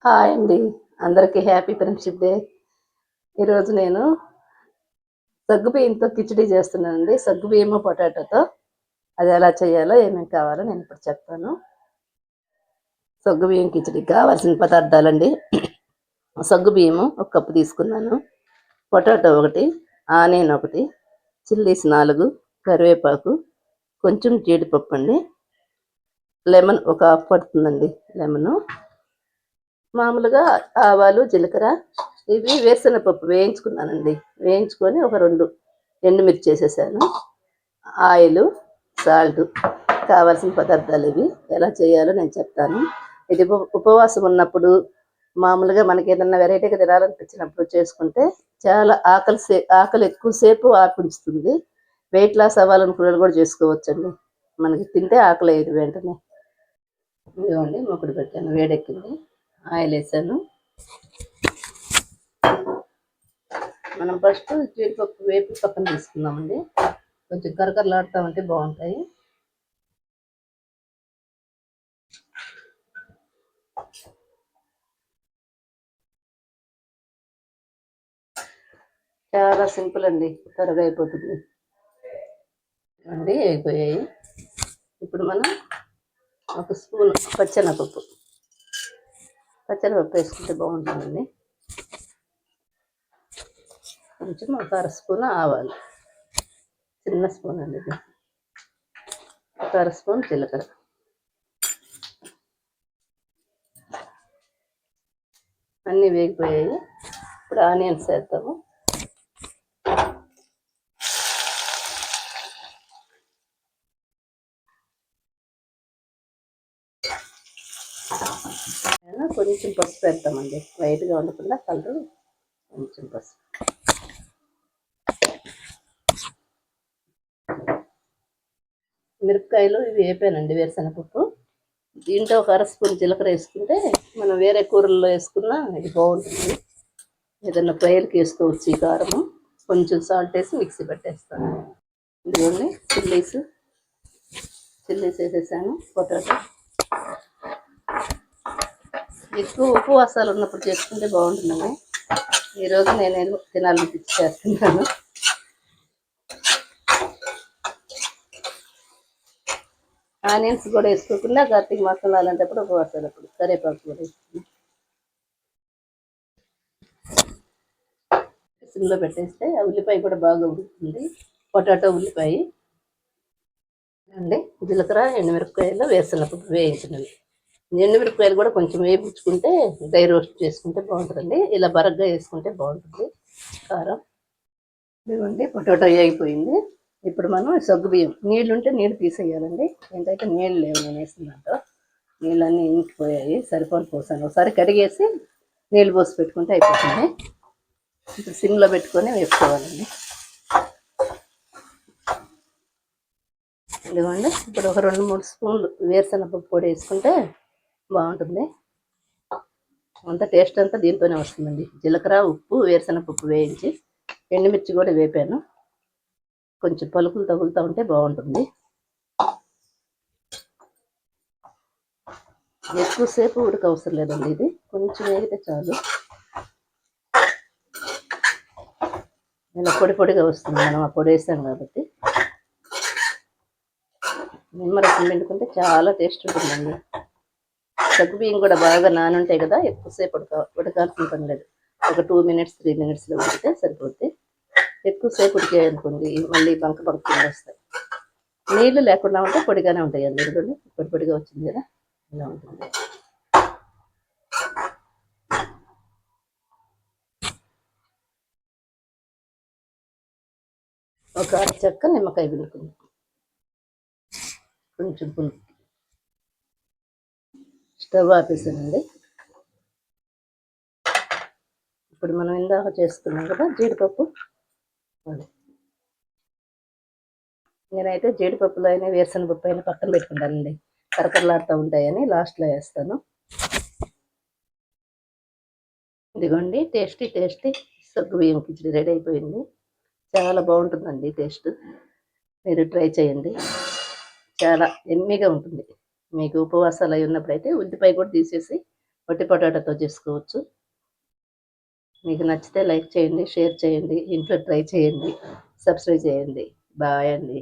Hi అండి. అందరికీ happy friendship day. ఈరోజు నేను సగ్గుబియ్యంతో కిచిడీ చేస్తున్నానండి. సగ్గుబియ్యము, పొటాటోతో. అది ఎలా చేయాలో, ఏమేమి కావాలో నేను ఇప్పుడు చెప్తాను. సగ్గుబియ్యం కిచిడీకి కావాల్సిన పదార్థాలండి. సగ్గుబియ్యము 1 కప్పు తీసుకున్నాను. పొటాటో 1, ఆనియన్ 1, చిల్లీస్ 4, కరివేపాకు, కొంచెం జీడిపప్పు అండి. లెమన్ ఒక హాఫ్ పడుతుందండి లెమను. మామూలుగా ఆవాలు, జీలకర్ర, ఇవి వేరుశనగపప్పు వేయించుకున్నానండి. వేయించుకొని ఒక 2 ఎండుమిర్చి వేసేసాను. Oil, salt. కావాల్సిన పదార్థాలు ఇవి. ఎలా చేయాలో నేను చెప్తాను. ఇది ఉపవాసం ఉన్నప్పుడు, మామూలుగా మనకి ఏదన్నా వెరైటీగా తినాలనిపించినప్పుడు చేసుకుంటే చాలా ఆకలి ఎక్కువసేపు ఆపుంచుతుంది. వెయిట్ లాస్ అవ్వాలనుకునే కూడా చేసుకోవచ్చండి. మనకి తింటే ఆకలి అయ్యేది వెంటనే. ఇదిగోండి, మొక్కుడు పెట్టాను, వేడెక్కింది. ఆయిల్ వేసాను. మనం ఫస్ట్ జీడిపప్పు వేపి పక్కన తీసుకుందామండి. కొంచెం కరకరలాడుతూ ఉంటే బాగుంటాయి. చాలా సింపుల్ అండి, త్వరగా అయిపోతుంది అండి. అయిపోయాయి. ఇప్పుడు మనం 1 స్పూన్ పచ్చెనపప్పు వేసుకుంటే బాగుంటుందండి. కొంచెం 1 అర స్పూన్ ఆవాలు, చిన్న స్పూన్ అండి ఇది. 1 అర స్పూన్ జీలకర్ర. అన్నీ వేగిపోయాయి. ఇప్పుడు ఆనియన్స్ వేద్దాము. కొంచెం పసుపు వేద్దామండి, వైట్గా ఉండకుండా కలరు. కొంచెం పసుపు. మిరపకాయలు ఇవి వేపానండి, వేరుశనగపప్పు. దీంట్లో 1 అర స్పూన్ జీలకర్ర వేసుకుంటే మనం వేరే కూరల్లో వేసుకున్నా ఇది బాగుంటుంది. ఏదన్నా ఫ్రైలకి వేసుకోవచ్చు ఈ కారము. కొంచెం సాల్ట్ వేసి మిక్సీ పట్టేస్తాను. ఇదిగోండి, చిల్లీస్ వేసేసాను. పొటాటో ఎక్కువ ఉపవాసాలు ఉన్నప్పుడు చేసుకుంటే బాగుంటుందండి. ఈరోజు నేను తినాలనిపించి చేస్తున్నాను. ఆనియన్స్ కూడా వేసుకోకుండా కార్తీక మాసంలో అలాంటప్పుడు ఉపవాసాలప్పుడు కరివేపాకు కూడా వేసుకున్నాను. సిమ్లో పెట్టేస్తే ఆ ఉల్లిపాయ కూడా బాగా ఉడుకుతుంది. పొటాటో, ఉల్లిపాయ అండి, జీలకర్ర, ఎండుమిరపకాయలు, వేరుశనగపప్పు వేయించినవి. ఎండుమిరపకాయలు కూడా కొంచెం వేయించుకుంటే డ్రై రోస్ట్ చేసుకుంటే బాగుంటుందండి. ఇలా బరగ్గా వేసుకుంటే బాగుంటుంది కారం. ఇదిగోండి, పొటాటో అయిపోయింది. ఇప్పుడు మనం సగ్గుబియ్యం, నీళ్ళు ఉంటే నీళ్ళు తీసేయాలండి. ఏంటంటే నీళ్ళు లేవు నేను వేసిన దాంట్లో. నీళ్ళన్నీ ఇంకిపోయాయి, సరిపోని పోసాను. ఒకసారి కడిగేసి నీళ్ళు పోసి పెట్టుకుంటే అయిపోతుంది. ఇప్పుడు సిమ్లో పెట్టుకొని వేసుకోవాలండి. ఇదిగోండి, ఇప్పుడు ఒక 2-3 స్పూన్లు వేరుశనగపప్పు పొడి వేసుకుంటే బాగుంటుంది. అంత టేస్ట్ అంతా దీంతోనే వస్తుందండి. జీలకర్ర, ఉప్పు, వేరుశనగపప్పు వేయించి, ఎండుమిర్చి కూడా వేపాను. కొంచెం పలుకులు తగులుతూ ఉంటే బాగుంటుంది. ఎక్కువసేపు ఉడక అవసరం లేదండి, ఇది కొంచెం వేగితే చాలు. ఇలా పొడి పొడిగా వస్తుంది, మనం ఆ పొడి వేసాం కాబట్టి. నిమ్మరసం పిండుకుంటే చాలా టేస్ట్ ఉంటుందండి. సగ్గుబియ్యం కూడా బాగా నానుంటాయి కదా, ఎక్కువసేపు ఉడకాల్సిన పని లేదు. ఒక 2 మినిట్స్ 3 మినిట్స్లో ఉడికితే సరిపోద్ది. ఎక్కువసేపు ఉడికాయి అనుకోండి మళ్ళీ బంక వస్తాయి. నీళ్ళు లేకుండా ఉంటే పొడిగానే ఉంటాయి అండి. ఇదిగోండి, పొడి పొడిగా వచ్చింది కదా, ఇలా ఉంటుంది. ఒక చెక్క నిమ్మకాయ పిండుకుంది, కొంచెం పులుపు. స్టవ్ ఆపేసానండి. ఇప్పుడు మనం ఇందాక చేసుకున్నాం కదా జీడిపప్పు, నేనైతే జీడిపప్పులో అయినా వేరుశనగపప్పు అయినా పక్కన పెట్టుకుంటానండి, కరకరలాడుతూ ఉంటాయని లాస్ట్లో వేస్తాను. ఇదిగోండి, టేస్టీ సగ్గుబియ్యం కిచిడి రెడీ అయిపోయింది. చాలా బాగుంటుందండి టేస్ట్. మీరు ట్రై చేయండి, చాలా ఎమ్మీగా ఉంటుంది. మీకు ఉపవాసాలు అయి ఉన్నప్పుడైతే ఉల్లిపాయ కూడా తీసేసి వట్టి పొటాటోతో చేసుకోవచ్చు. మీకు నచ్చితే లైక్ చేయండి, షేర్ చేయండి, ఇంట్లో ట్రై చేయండి, సబ్స్క్రైబ్ చేయండి. బాయ్ అండి.